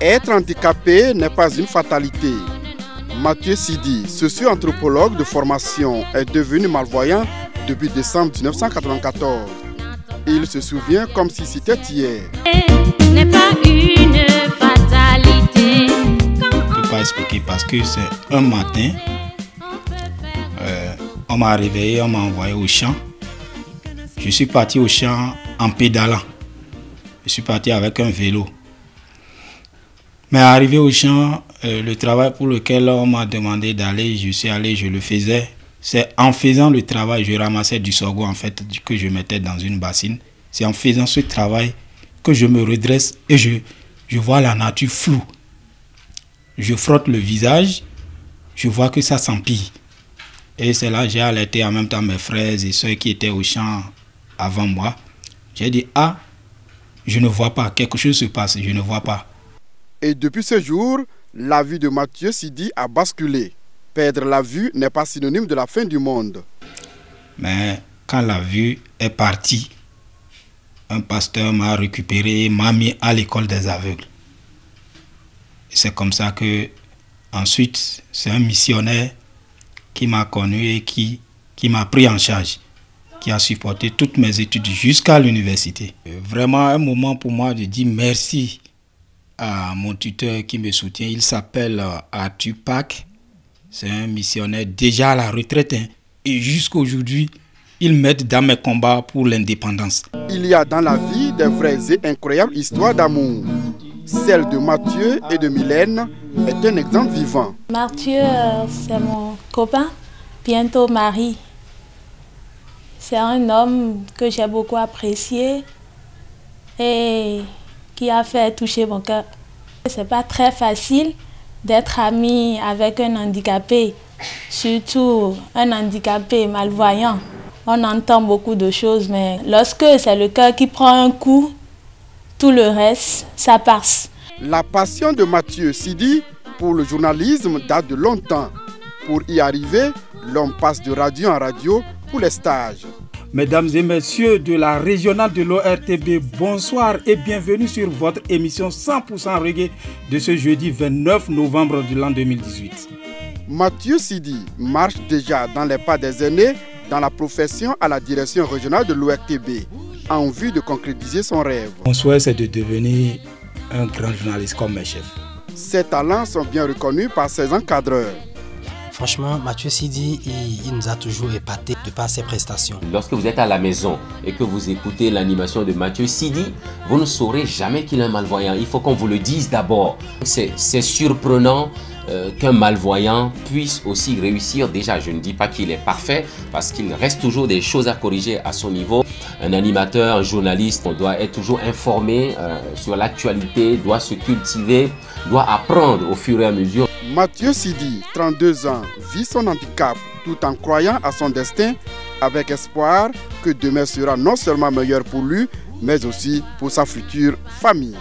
Être handicapé n'est pas une fatalité. Mathieu Sidi, socio-anthropologue de formation, est devenu malvoyant depuis décembre 1994. Il se souvient comme si c'était hier. N'est pas une fatalité. Je ne peux pas expliquer parce que c'est un matin, on m'a réveillé, on m'a envoyé au champ. Je suis parti au champ en pédalant. Je suis parti avec un vélo. Mais arrivé au champ, le travail pour lequel on m'a demandé d'aller, je suis allé, je le faisais. C'est en faisant le travail, je ramassais du sorgho en fait, que je mettais dans une bassine. C'est en faisant ce travail que je me redresse et je vois la nature floue. Je frotte le visage, je vois que ça s'empile. Et c'est là que j'ai alerté en même temps mes frères et ceux qui étaient au champ avant moi. J'ai dit, ah, je ne vois pas, quelque chose se passe, je ne vois pas. Et depuis ce jour, la vie de Mathieu Sidi a basculé. Perdre la vue n'est pas synonyme de la fin du monde. Mais quand la vue est partie, un pasteur m'a récupéré et m'a mis à l'école des aveugles. C'est comme ça que, ensuite, c'est un missionnaire qui m'a connu et qui m'a pris en charge, qui a supporté toutes mes études jusqu'à l'université. Vraiment un moment pour moi de dire merci à mon tuteur qui me soutient. Il s'appelle Arthur Pack. C'est un missionnaire déjà à la retraite. Et jusqu'aujourd'hui, il m'aide dans mes combats pour l'indépendance. Il y a dans la vie des vraies et incroyables histoires d'amour. Celle de Mathieu et de Mylène est un exemple vivant. Mathieu, c'est mon copain, bientôt mari. C'est un homme que j'ai beaucoup apprécié et qui a fait toucher mon cœur. C'est pas très facile d'être ami avec un handicapé, surtout un handicapé malvoyant. On entend beaucoup de choses, mais lorsque c'est le cœur qui prend un coup, tout le reste, ça passe. La passion de Mathieu Sidi pour le journalisme date de longtemps. Pour y arriver, l'homme passe de radio en radio pour les stages. Mesdames et messieurs de la régionale de l'ORTB, bonsoir et bienvenue sur votre émission 100% reggae de ce jeudi 29 novembre de l'an 2018. Mathieu Sidi marche déjà dans les pas des aînés dans la profession à la direction régionale de l'ORTB en vue de concrétiser son rêve. Mon souhait, c'est de devenir un grand journaliste comme mes chefs. Ses talents sont bien reconnus par ses encadreurs. Franchement, Mathieu Sidi, il nous a toujours épaté de par ses prestations. Lorsque vous êtes à la maison et que vous écoutez l'animation de Mathieu Sidi, vous ne saurez jamais qu'il est un malvoyant. Il faut qu'on vous le dise d'abord. C'est surprenant qu'un malvoyant puisse aussi réussir. Déjà, je ne dis pas qu'il est parfait parce qu'il reste toujours des choses à corriger à son niveau. Un animateur, un journaliste, on doit être toujours informé sur l'actualité, doit se cultiver, doit apprendre au fur et à mesure. Mathieu Sidi, 32 ans, vit son handicap tout en croyant à son destin avec espoir que demain sera non seulement meilleur pour lui, mais aussi pour sa future famille.